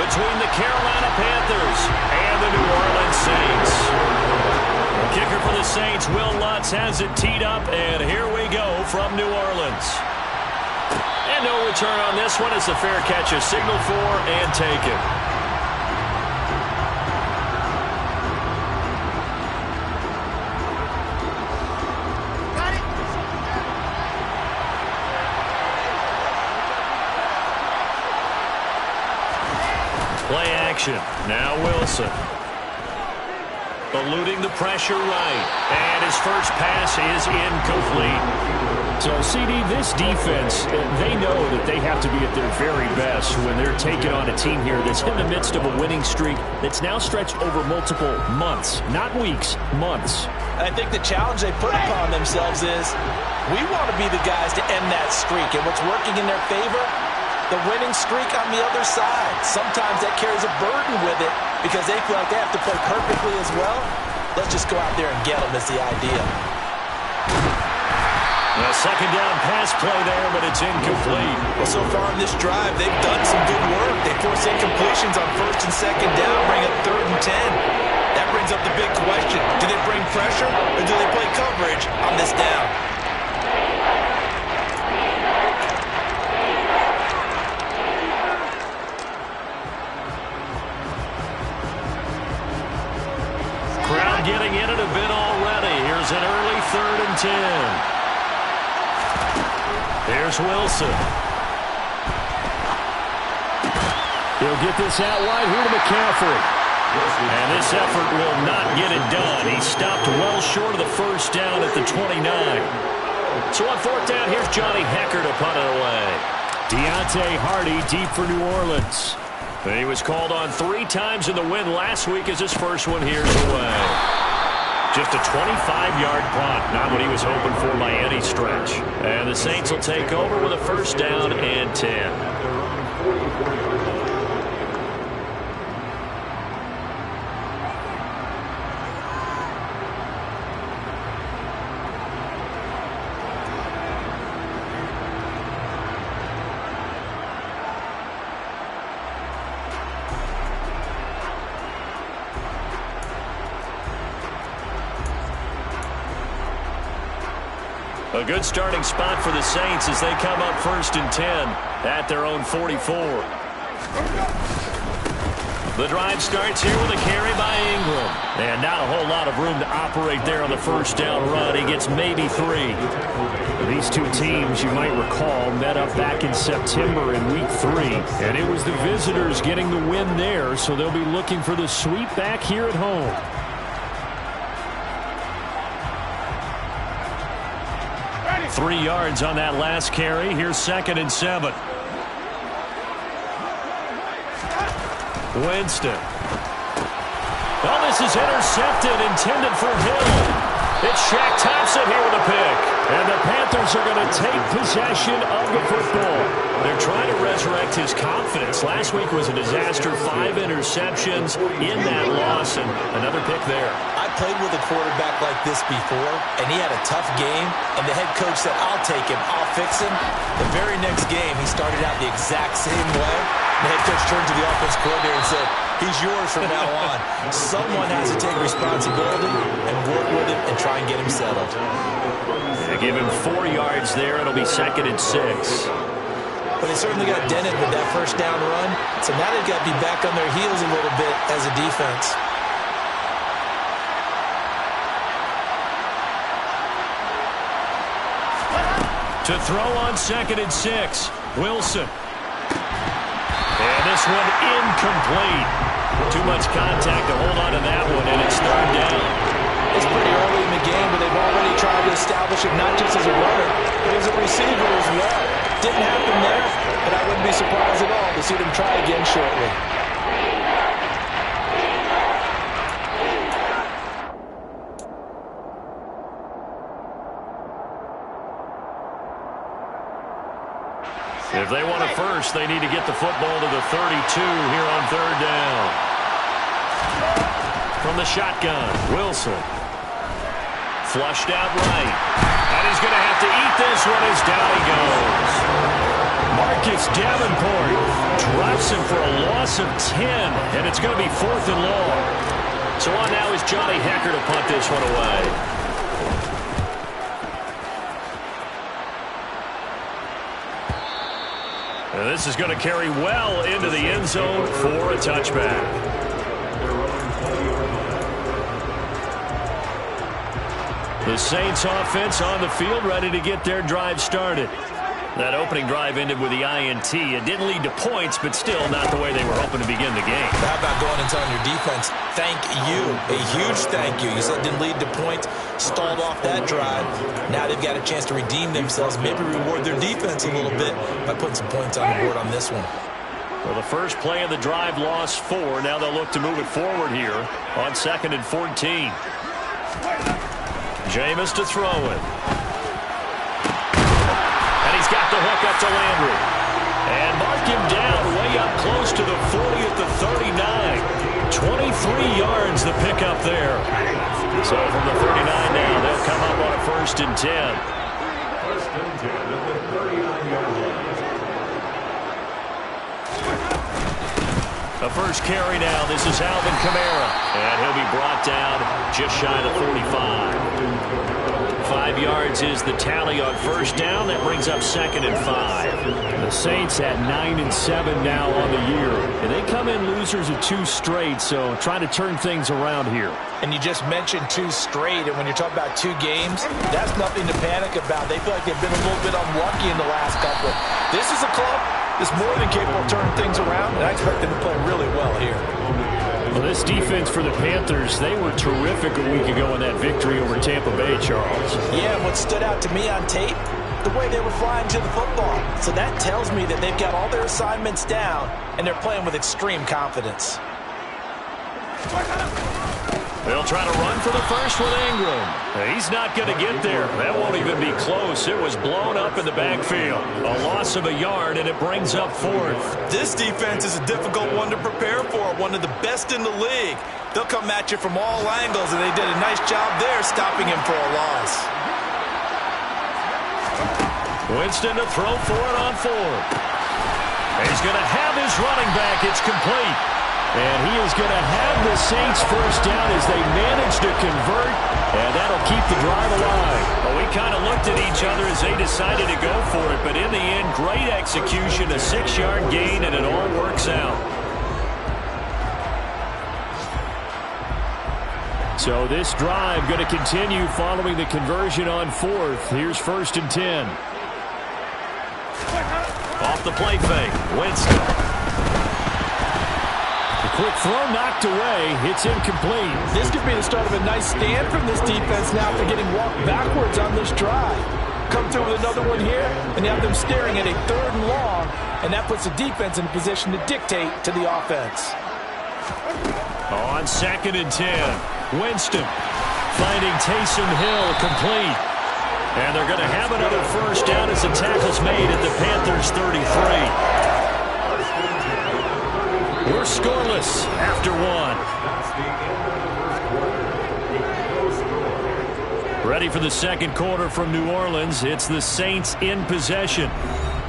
between the Carolina Panthers and the New Orleans Saints. The kicker for the Saints, Will Lutz, has it teed up, and here we go from New Orleans. And no return on this one as the fair catch is signaled for and taken. Play action. Now Wilson. Eluding the pressure right. And his first pass is incomplete. So, CD, this defense, they know that they have to be at their very best when they're taking on a team here that's in the midst of a winning streak that's now stretched over multiple months, not weeks, months. I think the challenge they put upon themselves is we want to be the guys to end that streak. And what's working in their favor? The winning streak on the other side. Sometimes that carries a burden with it because they feel like they have to play perfectly as well. Let's just go out there and get them is the idea. A second down pass play there, but it's incomplete. Well, so far in this drive, they've done some good work. They force incompletions on first and second down, bring up 3rd and 10. That brings up the big question. Do they bring pressure or do they play coverage on this down? Crowd getting in it a bit already. Here's an early 3rd and 10. Here's Wilson. He'll get this out wide here to McCaffrey. And this effort will not get it done. He stopped well short of the first down at the 29. So on 4th down, here's Johnny Hekker to punt it away. Deontay Hardy deep for New Orleans. He was called on 3 times in the win last week as his first one here's away. Just a 25-yard punt, not what he was hoping for by any stretch. And the Saints will take over with a first down and 10. A good starting spot for the Saints as they come up 1st and 10 at their own 44. The drive starts here with a carry by Ingram. And not a whole lot of room to operate there on the first down run. He gets maybe 3. These two teams, you might recall, met up back in September in Week 3. And it was the visitors getting the win there, so they'll be looking for the sweep back here at home. 3 yards on that last carry. Here's 2nd and 7. Winston. Oh, this is intercepted, intended for Hill. It's Shaq Thompson here with a pick. And the Panthers are going to take possession of the football. They're trying to resurrect his confidence. Last week was a disaster. 5 interceptions in that loss, and another pick there. I played with a quarterback like this before, and he had a tough game, and the head coach said, I'll take him, I'll fix him. The very next game, he started out the exact same way. The head coach turned to the offense coordinator and said, he's yours from now on. Someone has to take responsibility and work with him and try and get him settled. They give him 4 yards there. It'll be 2nd and 6. But they certainly got dented with that first down run. So now they've got to be back on their heels a little bit as a defense. To throw on 2nd and 6. Wilson. And this one incomplete. Too much contact to hold on to that one, and it's 3rd down. It's pretty early in the game, but they've already tried to establish it not just as a runner, but as a receiver as well. Didn't happen there, but I wouldn't be surprised at all to see them try again shortly. If they want a first, they need to get the football to the 32 here on 3rd down. From the shotgun, Wilson. Flushed out right. And he's going to have to eat this one as down he goes. Marcus Davenport drops him for a loss of 10, and it's going to be 4th and long. So on now is Johnny Hekker to punt this one away. And this is going to carry well into the end zone for a touchback. The Saints offense on the field, ready to get their drive started. That opening drive ended with the INT. It didn't lead to points, but still not the way they were hoping to begin the game. How about going and telling your defense, thank you, a huge thank you. You said it didn't lead to points, stalled off that drive. Now they've got a chance to redeem themselves, maybe reward their defense a little bit by putting some points on the board on this one. Well, the first play of the drive lost 4. Now they'll look to move it forward here on 2nd and 14. Jameis to throw it. And he's got the hook up to Landry. And mark him down way up close to the 40 at the 39. 23 yards the pickup there. So from the 39 now, they'll come up on a 1st and 10. 1st and 10 at the 39-yard line. The first carry now. This is Alvin Kamara. And he'll be brought down just shy of the 45. 5 yards is the tally on 1st down. That brings up 2nd and 5. The Saints at 9 and 7 now on the year. And they come in losers of 2 straight, so trying to turn things around here. And you just mentioned 2 straight, and when you're talking about 2 games, that's nothing to panic about. They feel like they've been a little bit unlucky in the last couple. This is a club that's more than capable of turning things around, and I expect them to play really well here. Well, this defense for the Panthers, they were terrific a week ago in that victory over Tampa Bay, Charles. Yeah, and what stood out to me on tape, the way they were flying to the football. So that tells me that they've got all their assignments down, and they're playing with extreme confidence. They'll try to run for the first with Ingram. He's not going to get there. That won't even be close. It was blown up in the backfield. A loss of a yard, and it brings up 4th. This defense is a difficult one to prepare for, one of the best in the league. They'll come at you from all angles, and they did a nice job there stopping him for a loss. Winston to throw for it on 4th. He's going to have his running back. It's complete. And he is going to have the Saints first down as they manage to convert, and that'll keep the drive alive. Well, we kind of looked at each other as they decided to go for it, but in the end, great execution, a 6-yard gain, and it all works out. So this drive going to continue following the conversion on 4th. Here's 1st and 10. Off the play fake, Winston. Quick throw knocked away. It's incomplete. This could be the start of a nice stand from this defense now for getting walked backwards on this drive. Come through with another one here, and you have them staring at a 3rd and long, and that puts the defense in a position to dictate to the offense. On 2nd and 10, Winston finding Taysom Hill complete. And they're going to have another first down as the tackle's made at the Panthers' 33. We're scoreless after 1. Ready for the 2nd quarter from New Orleans. It's the Saints in possession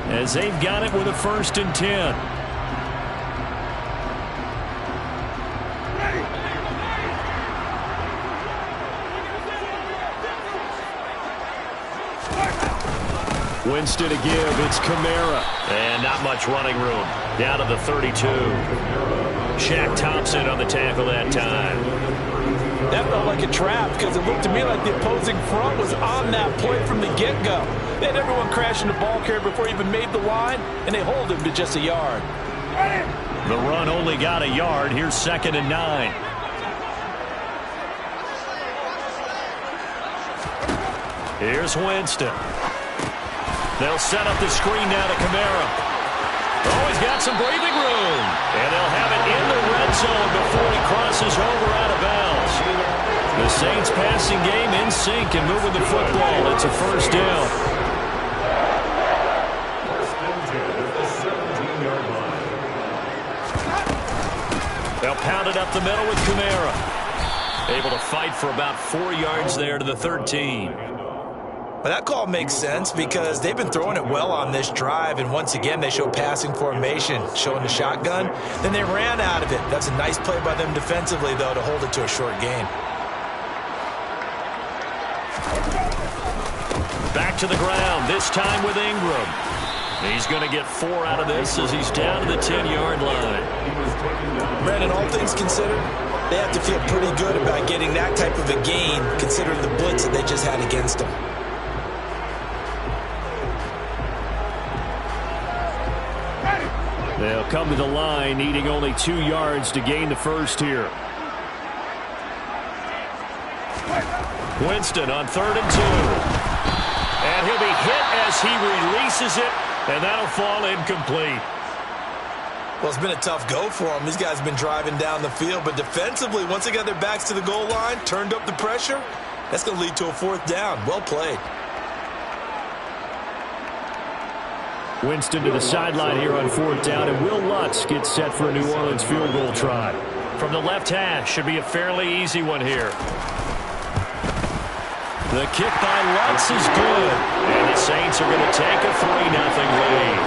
as they've got it with a 1st and 10. Winston to give. It's Kamara. And not much running room. Down to the 32. Shaq Thompson on the tackle that time. That felt like a trap because it looked to me like the opposing front was on that play from the get-go. They had everyone crashing the ball carrier before he even made the line, and they hold him to just a yard. The run only got a yard. Here's 2nd and 9. Here's Winston. They'll set up the screen now to Kamara. Oh, he's got some breathing room. And they'll have it in the red zone before he crosses over out of bounds. The Saints passing game in sync and moving the football. It's a first down. They'll pound it up the middle with Kamara. Able to fight for about 4 yards there to the 13. Well, that call makes sense because they've been throwing it well on this drive, and once again, they show passing formation, showing the shotgun. Then they ran out of it. That's a nice play by them defensively, though, to hold it to a short gain. Back to the ground, this time with Ingram. He's going to get 4 out of this as he's down to the 10-yard line. Brandon, all things considered, they have to feel pretty good about getting that type of a gain, considering the blitz that they just had against them. They'll come to the line, needing only 2 yards to gain the first here. Winston on 3rd and 2. And he'll be hit as he releases it, and that'll fall incomplete. Well, it's been a tough go for them. These guys have been driving down the field, but defensively, once they got their backs to the goal line, turned up the pressure, that's going to lead to a 4th down. Well played. Winston to the sideline here on 4th down, and Will Lutz gets set for a New Orleans field goal try. From the left hash, should be a fairly easy one here. The kick by Lutz is good, and the Saints are going to take a 3-0 lead.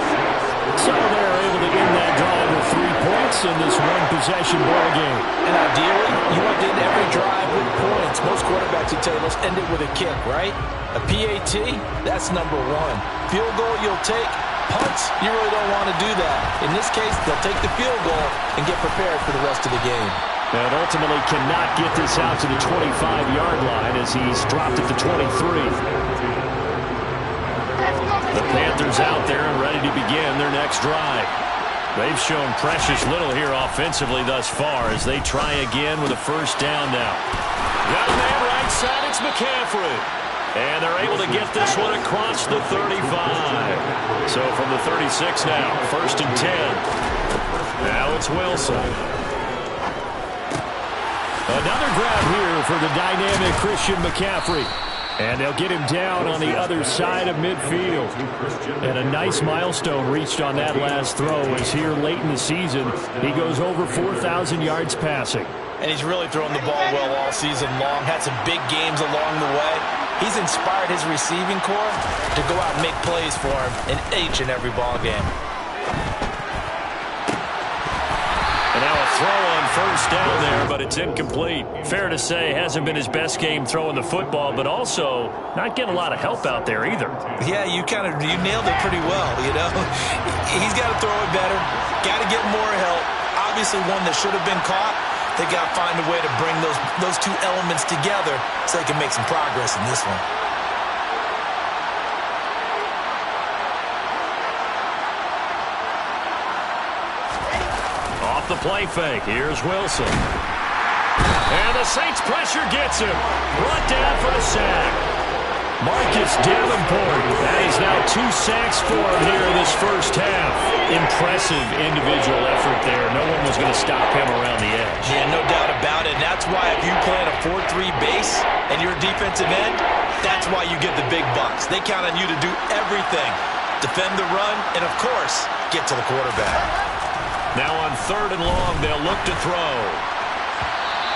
So they're able to end that drive with 3 points in this one-possession ball game. And ideally, you want to end every drive with points. Most quarterbacks would tell you, let's end it with a kick, right? A PAT, that's number 1. Field goal you'll take. Punts, you really don't want to do that. In this case, they'll take the field goal and get prepared for the rest of the game. And ultimately cannot get this out to the 25-yard line as he's dropped at the 23. The Panthers out there and ready to begin their next drive. They've shown precious little here offensively thus far as they try again with a 1st down now. Got a man right side, it's McCaffrey. And they're able to get this one across the 35. So from the 36 now, 1st and 10. Now it's Wilson. Another grab here for the dynamic Christian McCaffrey. And they'll get him down on the other side of midfield. And a nice milestone reached on that last throw as here late in the season, he goes over 4,000 yards passing. And he's really thrown the ball well all season long. Had some big games along the way. He's inspired his receiving corps to go out and make plays for him in each and every ball game. And now a throw on 1st down there, but it's incomplete. Fair to say, hasn't been his best game throwing the football, but also not getting a lot of help out there either. Yeah, you nailed it pretty well, you know. He's got to throw it better. Got to get more help. Obviously one that should have been caught. They got to find a way to bring those 2 elements together so they can make some progress in this one. Off the play fake, here's Wilson. And the Saints pressure gets him. Brought down for the sack. Marcus Davenport. That is now 2 sacks for him here in this 1st half. Impressive individual effort there. No one was going to stop him around the edge. Yeah, no doubt about it. And that's why if you play in a 4-3 base and you're a defensive end, that's why you get the big bucks. They count on you to do everything. Defend the run and, of course, get to the quarterback. Now on 3rd and long, they'll look to throw.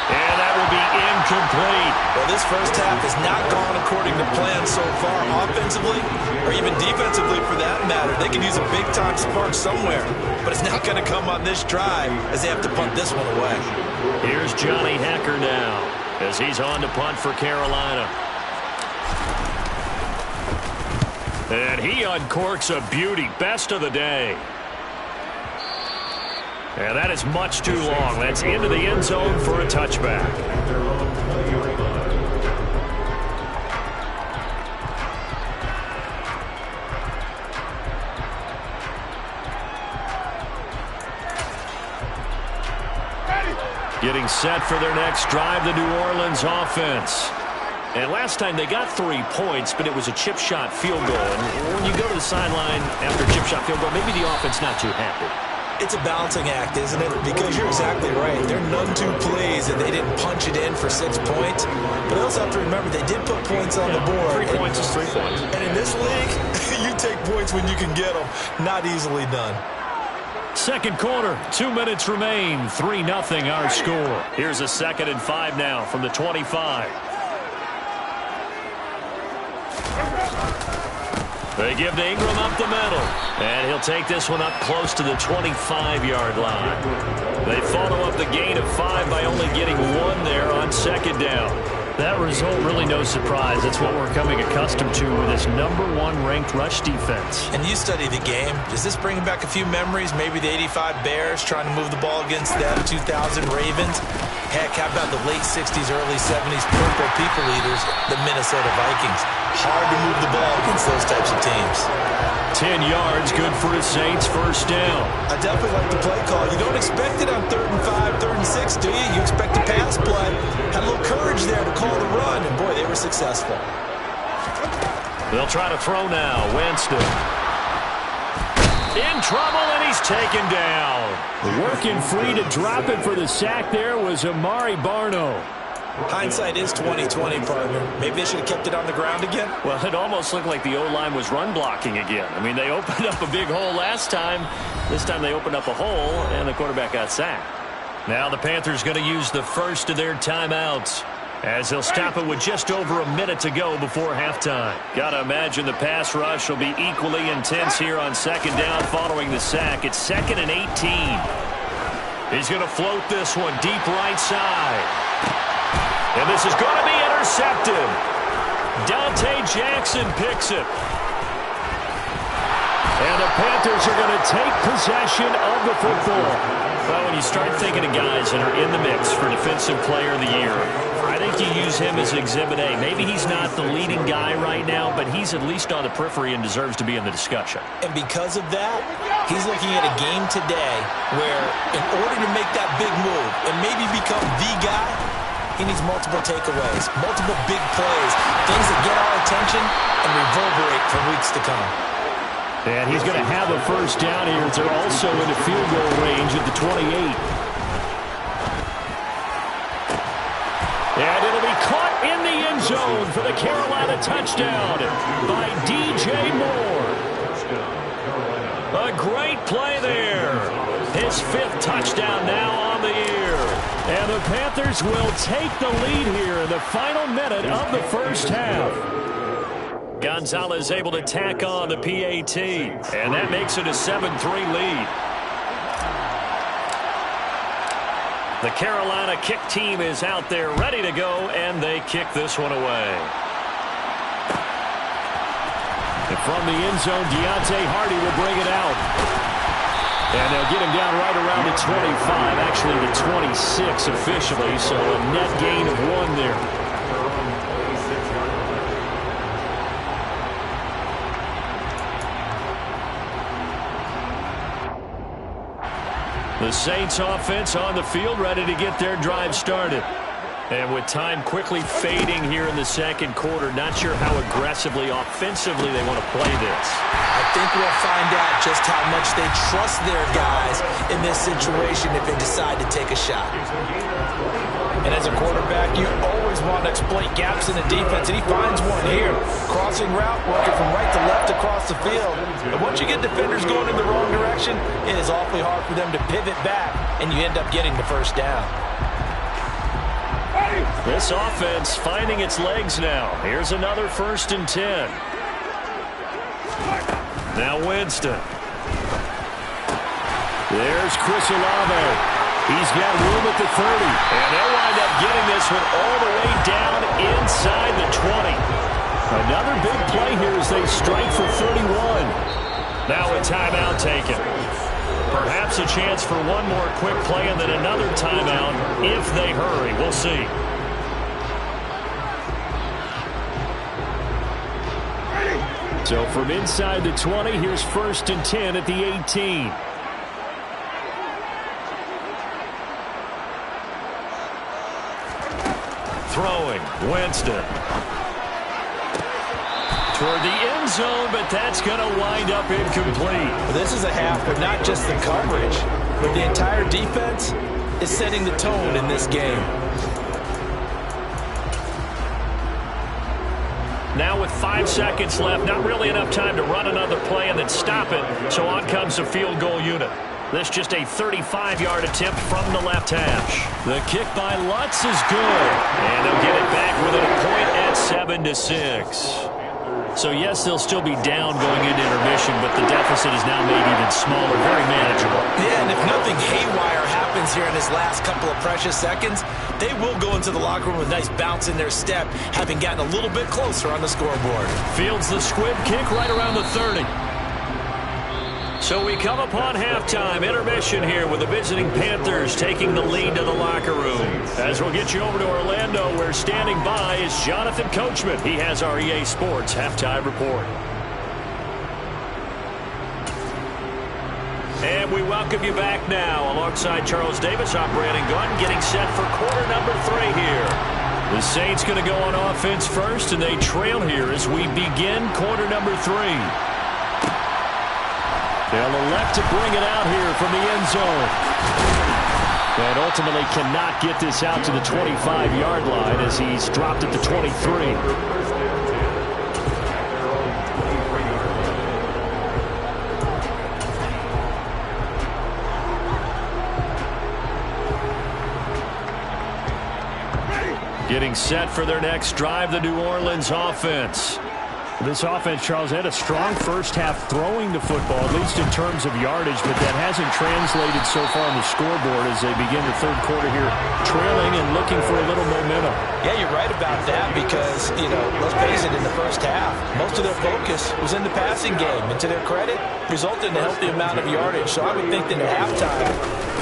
And that will be incomplete. Well, this 1st half has not gone according to plan so far offensively or even defensively for that matter. They could use a big-time spark somewhere, but it's not going to come on this drive as they have to punt this one away. Here's Johnny Hekker now as he's on to punt for Carolina. And he uncorks a beauty. Best of the day. And that is much too long. That's into the end zone for a touchback. Getting set for their next drive, the New Orleans offense. And last time they got 3 points, but it was a chip shot field goal. And when you go to the sideline after a chip shot field goal, maybe the offense not too happy. It's a balancing act, isn't it? Because you're exactly right. They're none too pleased that they didn't punch it in for 6 points. But they also have to remember they did put points on the board. 3 points is 3 points. And in this league, you take points when you can get them. Not easily done. Second quarter, 2 minutes remain. 3-0 our score. Here's a 2nd and 5 now from the 25. They give to Ingram up the middle. And he'll take this one up close to the 25-yard line. They follow up the gain of 5 by only getting 1 there on second down. That result, really no surprise. That's what we're coming accustomed to with this #1 ranked rush defense. And you study the game. Does this bring back a few memories? Maybe the 85 Bears trying to move the ball against them, 2000 Ravens. Heck, how about the late 60s, early 70s Purple People Eaters, the Minnesota Vikings? Hard to move the ball against those types of teams. 10 yards, good for the Saints, first down. I definitely like the play call. You don't expect it on 3rd and 5, 3rd and 6, do you? You expect a pass play. Had a little courage there to call the run, and boy, they were successful. They'll try to throw now. Winston. In trouble, and he's taken down. Working free to drop it for the sack there was Amari Barno. Hindsight is 20/20, partner. Maybe they should have kept it on the ground again. Well, it almost looked like the O-line was run blocking again. I mean, they opened up a big hole last time. This time they opened up a hole, and the quarterback got sacked. Now the Panthers going to use the first of their timeouts, as they'll stop it with just over a minute to go before halftime. Got to imagine the pass rush will be equally intense here on second down following the sack. It's 2nd and 18. He's going to float this one deep right side. And this is going to be intercepted. Dante Jackson picks it. And the Panthers are going to take possession of the football. Well, when you start thinking of guys that are in the mix for Defensive Player of the Year, I think you use him as Exhibit A. Maybe he's not the leading guy right now, but he's at least on the periphery and deserves to be in the discussion. And because of that, he's looking at a game today where in order to make that big move and maybe become the guy, he needs multiple takeaways, multiple big plays, things that get our attention and reverberate for weeks to come. And he's going to have a first down here. They're also in the field goal range at the 28. And it'll be caught in the end zone for the Carolina touchdown by DJ Moore. A great play there. His 5th touchdown now on the year. And the Panthers will take the lead here in the final minute of the first half. Gonzalez able to tack on the PAT, and that makes it a 7-3 lead. The Carolina kick team is out there ready to go, and they kick this one away. And from the end zone, Deontay Hardy will bring it out. And they'll get him down right around the 25, actually the 26 officially, so a net gain of 1 there. The Saints offense on the field, ready to get their drive started. And with time quickly fading here in the second quarter, not sure how aggressively, offensively they want to play this. I think we'll find out just how much they trust their guys in this situation if they decide to take a shot. And as a quarterback, you always want to exploit gaps in the defense, and he finds one here. Crossing route, working from right to left across the field. And once you get defenders going in the wrong direction, it is awfully hard for them to pivot back, and you end up getting the first down. This offense finding its legs now. Here's another 1st and 10. Now Winston. There's Chris Olave. He's got room at the 30. And they'll wind up getting this one all the way down inside the 20. Another big play here as they strike for 31. Now a timeout taken. Perhaps a chance for one more quick play and then another timeout if they hurry. We'll see. So from inside the 20, here's 1st and 10 at the 18. Throwing, Winston. Toward the end zone, but that's going to wind up incomplete. This is a half where not just the coverage, but the entire defense is setting the tone in this game. Now with 5 seconds left, not really enough time to run another play and then stop it. So on comes the field goal unit. This just a 35-yard attempt from the left hash. The kick by Lutz is good. And they'll get it back within a point at 7-6. So, yes, they'll still be down going into intermission, but the deficit is now made even smaller, very manageable. Yeah, and if nothing haywire happens here in his last couple of precious seconds, they will go into the locker room with a nice bounce in their step, having gotten a little bit closer on the scoreboard. Fields the squib kick right around the 30. So we come upon halftime, intermission here with the visiting Panthers taking the lead to the locker room. As we'll get you over to Orlando, where standing by is Jonathan Coachman. He has our EA Sports halftime report. And we welcome you back now. Alongside Charles Davis, I'm Brandon Gunn, getting set for quarter number 3 here. The Saints going to go on offense first, and they trail here as we begin quarter number 3. They'll elect to bring it out here from the end zone. And ultimately cannot get this out to the 25-yard line as he's dropped at the 23. Getting set for their next drive, the New Orleans offense. This offense, Charles, had a strong first half throwing the football, at least in terms of yardage, but that hasn't translated so far on the scoreboard as they begin the third quarter here, trailing and looking for a little momentum. Yeah, you're right about that because, let's face it, in the first half, most of their focus was in the passing game. And to their credit, resulted in a healthy amount of yardage. So I would think that at halftime,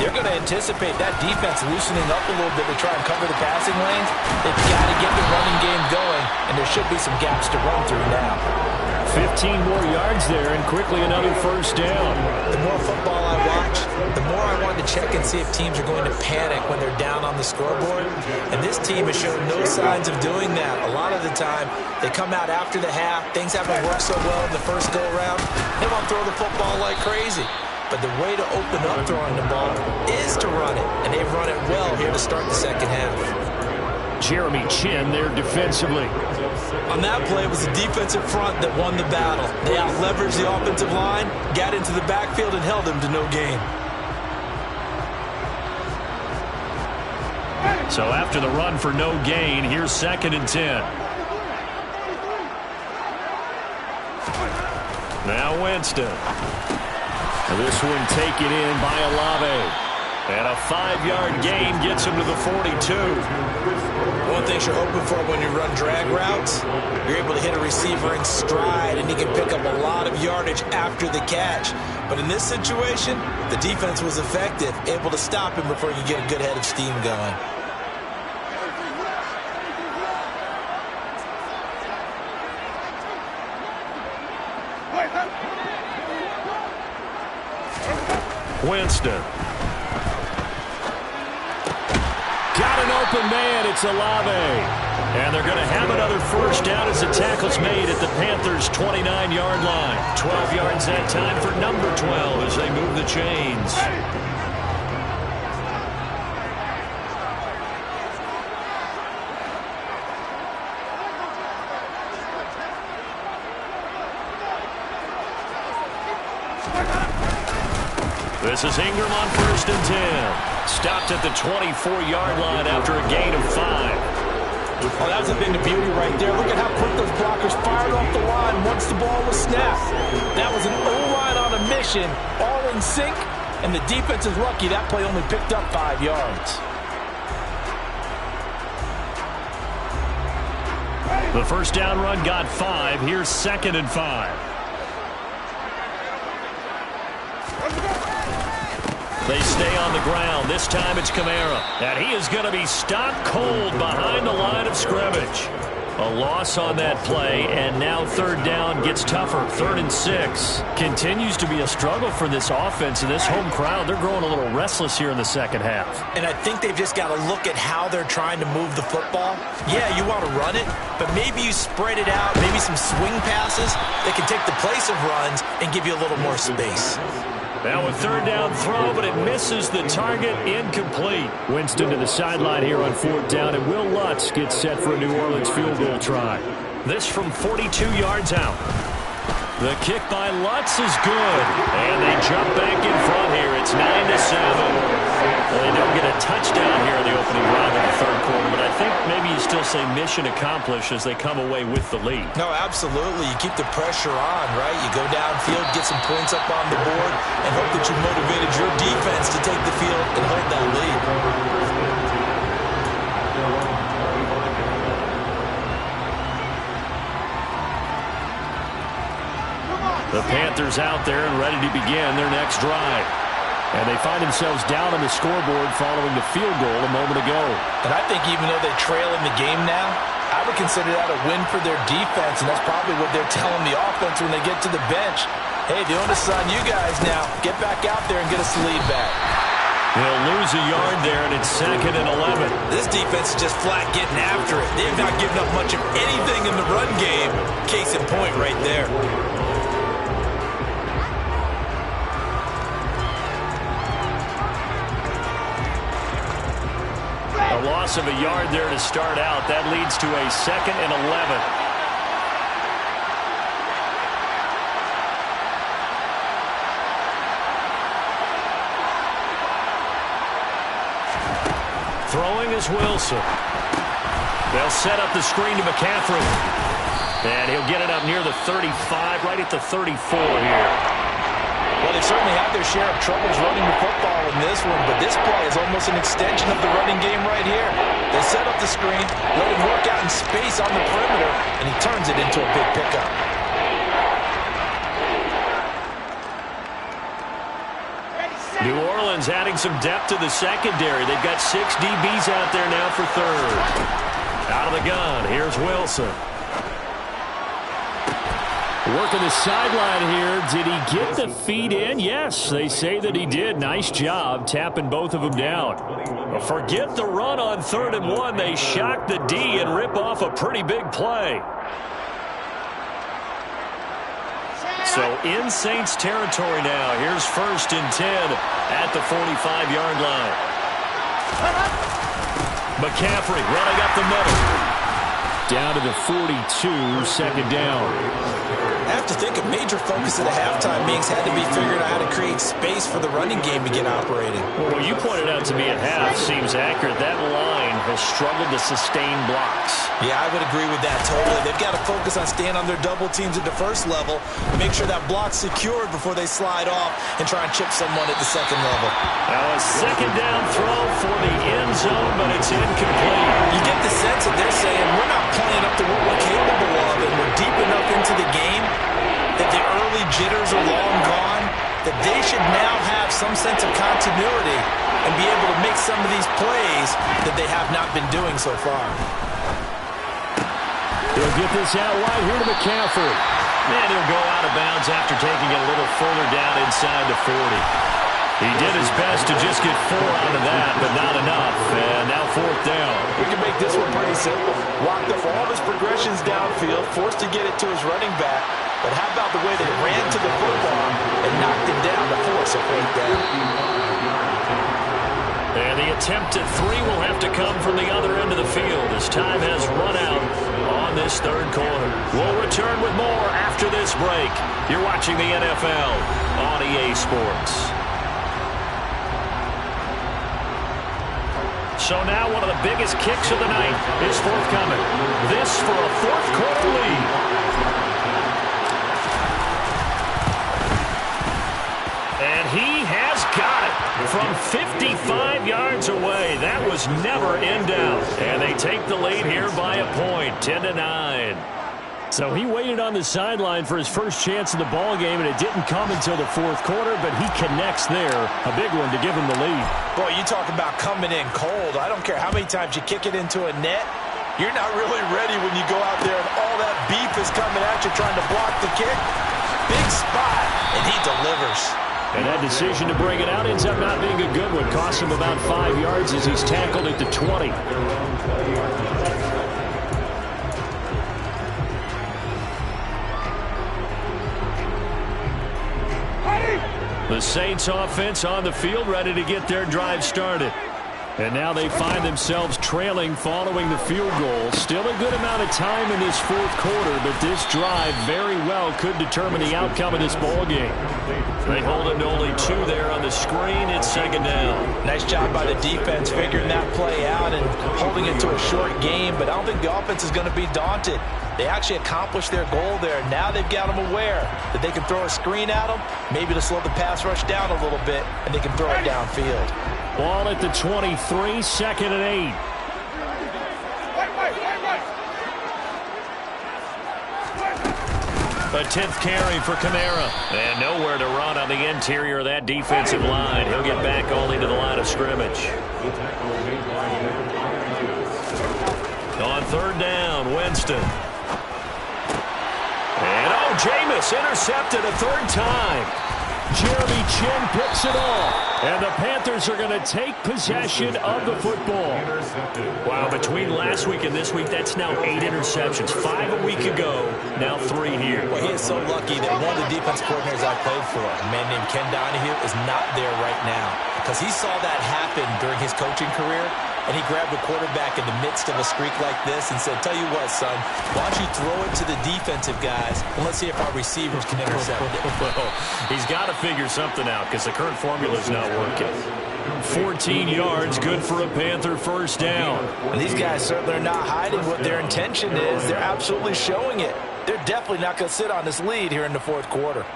they're going to anticipate that defense loosening up a little bit to try and cover the passing lanes. They've got to get the running game going, and there should be some gaps to run through now. 15 more yards there, and quickly another first down. The more football I watch, the more I want to check and see if teams are going to panic when they're down on the scoreboard. And this team has shown no signs of doing that. A lot of the time, they come out after the half. Things haven't worked so well in the first go-around. They want to throw the football like crazy. But the way to open up throwing the ball is to run it. And they've run it well here to start the second half. Jeremy Chinn there defensively. On that play, it was the defensive front that won the battle. They out-leveraged the offensive line, got into the backfield, and held him to no gain. So after the run for no gain, here's 2nd and 10. Now Winston. This one taken in by Olave. And a 5-yard gain gets him to the 42. One thing you're hoping for when you run drag routes, you're able to hit a receiver in stride, and he can pick up a lot of yardage after the catch. But in this situation, the defense was effective, able to stop him before you get a good head of steam going. Winston. Got an open man. It's Olave. And they're going to have another first down as the tackle's made at the Panthers' 29-yard line. 12 yards that time for number 12 as they move the chains. This is Ingram on 1st and 10. Stopped at the 24-yard line after a gain of 5. Oh, that was a thing of beauty right there. Look at how quick those blockers fired off the line once the ball was snapped. That was an O-line on a mission, all in sync, and the defense is lucky that play only picked up 5 yards. The first down run got 5. Here's 2nd and 5. They stay on the ground. This time it's Kamara. And he is going to be stopped cold behind the line of scrimmage. A loss on that play, and now 3rd down gets tougher. 3rd and 6. Continues to be a struggle for this offense and this home crowd. They're growing a little restless here in the second half. And I think they've just got to look at how they're trying to move the football. Yeah, you want to run it, but maybe you spread it out, maybe some swing passes that can take the place of runs and give you a little more space. Now a 3rd down throw, but it misses the target, incomplete. Winston to the sideline here on 4th down, and Will Lutz gets set for a New Orleans field goal try. This from 42 yards out. The kick by Lutz is good, and they jump back in front here. It's 9-7. Well, they don't get a touchdown here in the opening drive of the 3rd quarter, but I think maybe you still say mission accomplished as they come away with the lead. No, absolutely. You keep the pressure on, right? You go downfield, get some points up on the board, and hope that you motivated your defense to take the field and hold that lead. The Panthers out there and ready to begin their next drive. And they find themselves down on the scoreboard following the field goal a moment ago. And I think even though they trail in the game now, I would consider that a win for their defense, and that's probably what they're telling the offense when they get to the bench. Hey, the onus is on you guys now. Get back out there and get us the lead back. They'll lose a yard there, and it's 2nd and 11. This defense is just flat getting after it. They have not given up much of anything in the run game. Case in point right there. A loss of a yard there to start out. That leads to a 2nd and 11. Throwing is Wilson. They'll set up the screen to McCaffrey. And he'll get it up near the 35, right at the 34 here. Well, they certainly had their share of troubles running the football in this one, but this play is almost an extension of the running game right here. They set up the screen, let him work out in space on the perimeter, and he turns it into a big pickup. New Orleans adding some depth to the secondary. They've got 6 DBs out there now for third. Out of the gun, here's Wilson. Working the sideline here. Did he get the feed in? Yes, they say that he did. Nice job tapping both of them down. Forget the run on 3rd and 1. They shock the D and rip off a pretty big play. So in Saints territory now. Here's 1st and 10 at the 45-yard line. McCaffrey running up the middle. Down to the 42, 2nd down. I have to think a major focus of the halftime meetings had to be figuring out how to create space for the running game to get operating. Well, what you pointed out to me at half seems accurate. That line has struggled to sustain blocks. Yeah, I would agree with that totally. They've got to focus on staying on their double teams at the first level, make sure that block's secured before they slide off and try and chip someone at the 2nd level. Now a 2nd down throw for the end zone, but it's incomplete. You get the sense that they're saying we're not playing up to what we're capable of, and we're deep enough into the game that the early jitters are long gone, that they should now have some sense of continuity and be able to make some of these plays that they have not been doing so far. They'll get this out wide here to McCaffrey. And he'll go out of bounds after taking it a little further down inside the 40. He did his best to just get 4 out of that, but not enough. And now 4th down. We can make this one pretty simple. Walked up all of his progressions downfield, forced to get it to his running back. But how about the way they ran to the football and knocked him down to force a 4th down? And the attempt at 3 will have to come from the other end of the field as time has run out on this 3rd quarter. We'll return with more after this break. You're watching the NFL on EA Sports. So now one of the biggest kicks of the night is forthcoming. This for a 4th quarter lead. And he has got it from 55 yards away. That was never in doubt. And they take the lead here by a point, 10-9. So he waited on the sideline for his first chance in the ball game, and it didn't come until the 4th quarter, but he connects there. A big one to give him the lead. Boy, you talk about coming in cold. I don't care how many times you kick it into a net. You're not really ready when you go out there and all that beef is coming at you trying to block the kick. Big spot, and he delivers. And that decision to bring it out ends up not being a good one. Costs him about 5 yards as he's tackled at the 20. The Saints offense on the field, ready to get their drive started. And now they find themselves trailing following the field goal. Still a good amount of time in this 4th quarter, but this drive very well could determine the outcome of this ball game. They hold him to only 2 there on the screen. It's 2nd down. Nice job by the defense figuring that play out and holding building into a short game, but I don't think the offense is going to be daunted. They actually accomplished their goal there. Now they've got them aware that they can throw a screen at them, maybe to slow the pass rush down a little bit, and they can throw it downfield. Ball at the 23, 2nd and 8. A 10th carry for Kamara. And nowhere to run on the interior of that defensive line. He'll get back only to the line of scrimmage. On 3rd down, Winston. And Jameis intercepted a 3rd time. Jeremy Chinn picks it off. And the Panthers are going to take possession of the football. Wow, between last week and this week, that's now 8 interceptions. 5 a week ago, now 3 here. Well, he is so lucky that one of the defense coordinators I played for, a man named Ken Donahue, is not there right now. Because he saw that happen during his coaching career, and he grabbed the quarterback in the midst of a streak like this and said, tell you what, son, why don't you throw it to the defensive guys, and let's see if our receivers can intercept it. Well, he's got to figure something out because the current formula is not working. 14 yards, good for a Panther 1st down. And these guys certainly are not hiding what their intention is. They're absolutely showing it. They're definitely not going to sit on this lead here in the 4th quarter.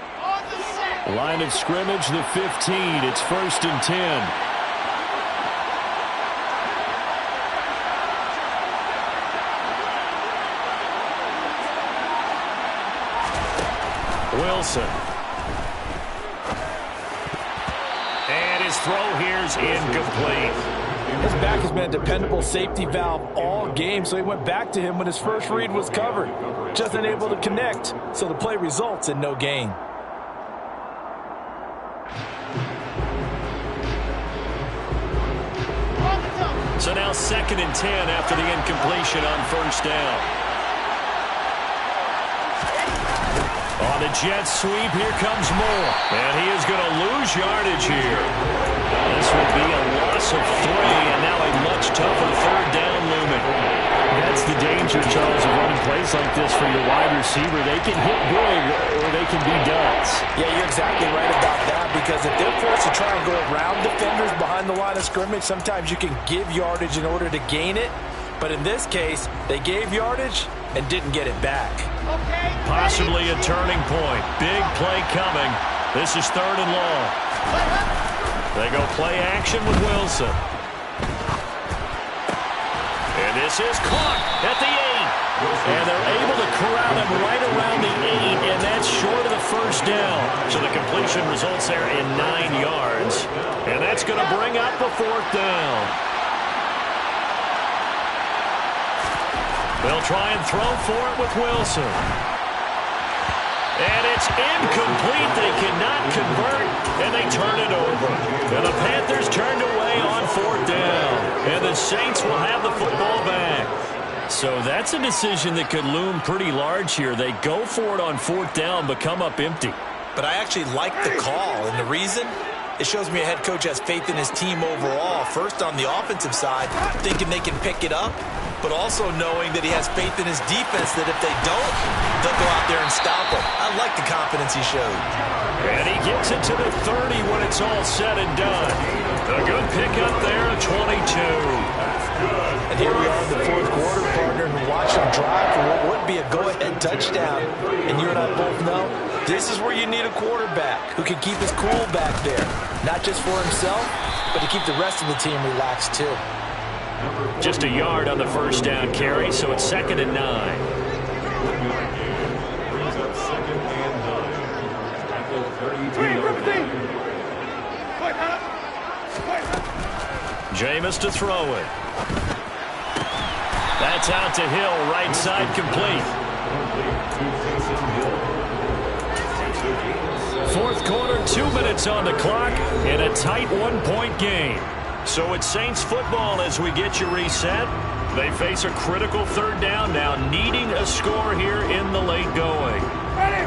Line of scrimmage, the 15. It's 1st and 10. Wilson. And his throw here's incomplete. His back has been a dependable safety valve all game, so he went back to him when his first read was covered. Just unable to connect, so the play results in no gain. So now 2nd and 10 after the incompletion on 1st down. On the jet sweep, here comes Moore. And he is going to lose yardage here. This will be a loss of 3, and now a much tougher 3rd down looming. That's the danger, Charles, of running plays like this for your wide receiver. They can hit big, or they can be duds. Yeah, you're exactly right about that, because if they're forced to try and go around defenders behind the line of scrimmage, sometimes you can give yardage in order to gain it. But in this case, they gave yardage and didn't get it back. Possibly a turning point. Big play coming. This is 3rd and long. They go play action with Wilson. And this is caught at the 8. And they're able to corral him right around the 8, and that's short of the 1st down. So the completion results there in 9 yards. And that's going to bring up the 4th down. They'll try and throw for it with Wilson. And it's incomplete. They cannot convert, and they turn it over. And the Panthers turned away on 4th down. And the Saints will have the football back. So that's a decision that could loom pretty large here. They go for it on 4th down, but come up empty. But I actually like the call, and the reason? It shows me a head coach has faith in his team overall. First on the offensive side, thinking they can pick it up, but also knowing that he has faith in his defense that if they don't, they'll go out there and stop him. I like the confidence he showed. And he gets it to the 30 when it's all said and done. A good pickup there, a 22. And here we are in the 4th quarter, partner, and watch him drive for what would be a go-ahead touchdown. And you and I both know this is where you need a quarterback who can keep his cool back there. Not just for himself, but to keep the rest of the team relaxed too. Just a yard on the 1st down carry, so it's 2nd and 9. Jameis to throw it. That's out to Hill, right side complete. 4th quarter, 2 minutes on the clock, in a tight 1-point game. So it's Saints football as we get you reset. They face a critical 3rd down now, needing a score here in the late going.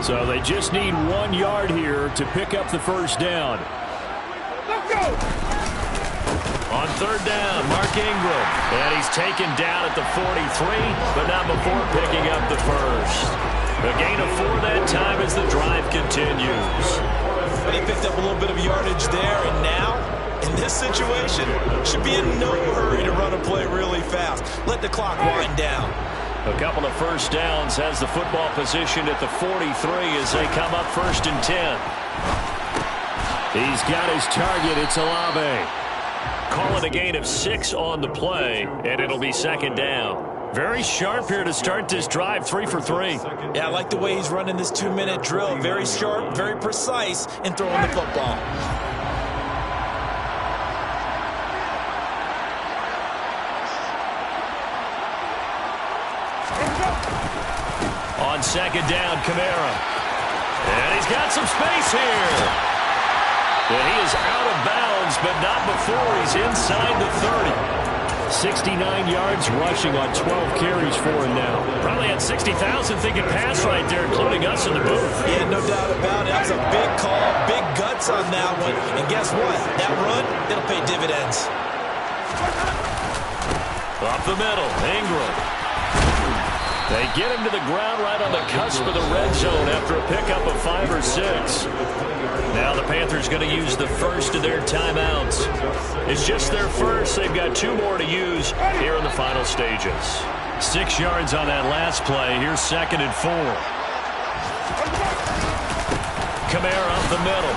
So they just need 1 yard here to pick up the 1st down. Let's go! On 3rd down, Mark Ingram. And he's taken down at the 43, but not before picking up the 1st. A gain of 4 that time as the drive continues. But he picked up a little bit of yardage there, and now, in this situation, should be in no hurry to run a play really fast. Let the clock wind down. A couple of first downs has the football positioned at the 43 as they come up 1st and 10. He's got his target. It's Olave. Call it a gain of 6 on the play, and it'll be 2nd down. Very sharp here to start this drive, 3 for 3. Yeah, I like the way he's running this 2-minute drill. Very sharp, very precise in throwing the football. On 2nd down, Kamara. And he's got some space here. And he is out of bounds, but not before he's inside the 30. 69 yards rushing on 12 carries for him now. Probably had 60,000 thinking pass right there, including us in the booth. Yeah, no doubt about it. That was a big call, big guts on that one. And guess what? That run, it'll pay dividends. Up the middle, Ingram. They get him to the ground right on the cusp of the red zone after a pickup of 5 or 6. Now the Panthers going to use the first of their timeouts. It's just their first. They've got 2 more to use here in the final stages. 6 yards on that last play. Here's 2nd and 4. Kamara up the middle.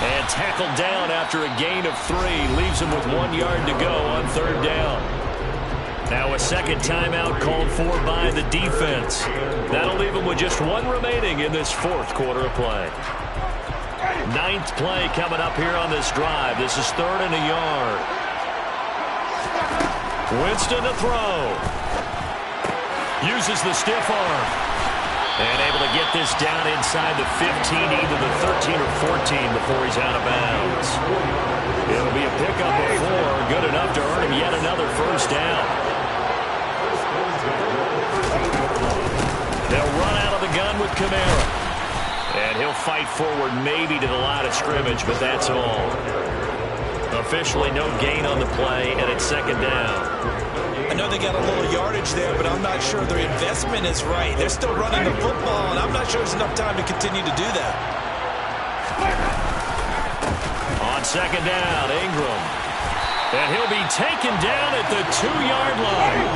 And tackled down after a gain of 3. Leaves him with 1 yard to go on 3rd down. Now a second timeout called for by the defense. That'll leave him with just 1 remaining in this 4th quarter of play. 9th play coming up here on this drive. This is 3rd and a yard. Winston to throw. Uses the stiff arm. And able to get this down inside the 15, either the 13 or 14 before he's out of bounds. It'll be a pickup of 4. Good enough to earn him yet another first down. They'll run out of the gun with Kamara. And he'll fight forward maybe to the line of scrimmage, but that's all. Officially no gain on the play, and it's 2nd down. I know they got a little yardage there, but I'm not sure their investment is right. They're still running the football, and I'm not sure there's enough time to continue to do that. On 2nd down, Ingram. And he'll be taken down at the 2-yard line.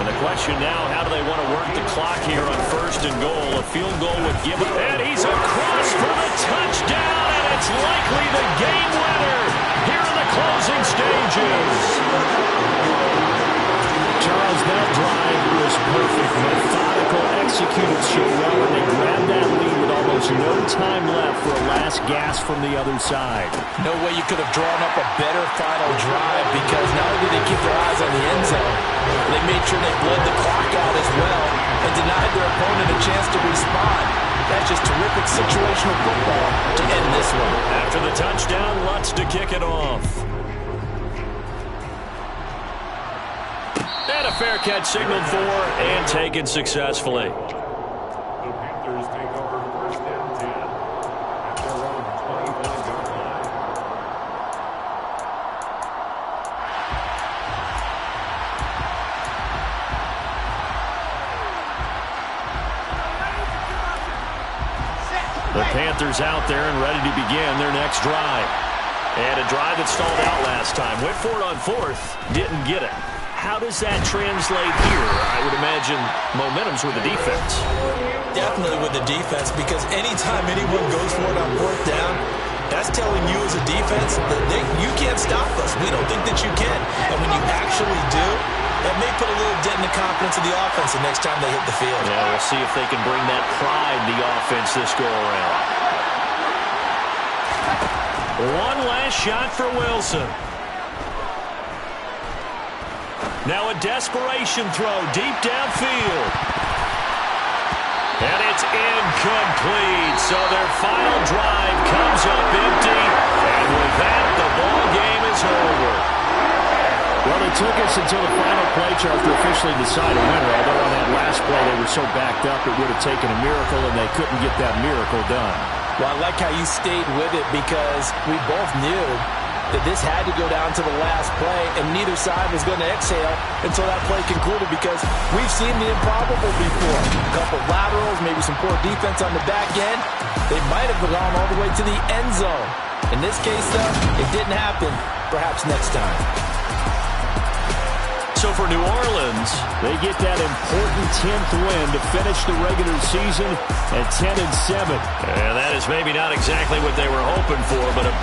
And the question now, how do they want to work the clock here on 1st and goal? A field goal would give it. And he's across for the touchdown, and it's likely the game winner here in the closing stages. Charles, that drive was perfect. Methodical, executed so well, and they grabbed that lead with almost no time left for a last gasp from the other side. No way you could have drawn up a better final drive, because not only did they keep their eyes on the end zone, they made sure they bled the clock out as well and denied their opponent a chance to respond. That's just terrific situational football to end this one. After the touchdown, Lutz to kick it off. And a fair catch signaled for and taken successfully. The Panthers take over 1st and 10 at their own 29-yard line. The Panthers out there and ready to begin their next drive. And a drive that stalled out last time. Went for it on 4th, didn't get it. How does that translate here? I would imagine momentum's with the defense. Definitely with the defense, because anytime anyone goes for it on 4th down, that's telling you as a defense that you can't stop us. We don't think that you can. And when you actually do, that may put a little dent in the confidence of the offense the next time they hit the field. Yeah, we'll see if they can bring that pride to the offense this go-around. One last shot for Wilson. Now a desperation throw deep downfield. And it's incomplete. So their final drive comes up empty. And with that, the ball game is over. Well, it took us until the final play, Charles, to officially decide a winner. Although on that last play they were so backed up, it would have taken a miracle, and they couldn't get that miracle done. Well, I like how you stayed with it, because we both knew that this had to go down to the last play, and neither side was going to exhale until that play concluded, because we've seen the improbable before. A couple laterals, maybe some poor defense on the back end. They might have gone all the way to the end zone. In this case, though, it didn't happen. Perhaps next time. So for New Orleans, they get that important 10th win to finish the regular season at 10-7. And that is maybe not exactly what they were hoping for, but a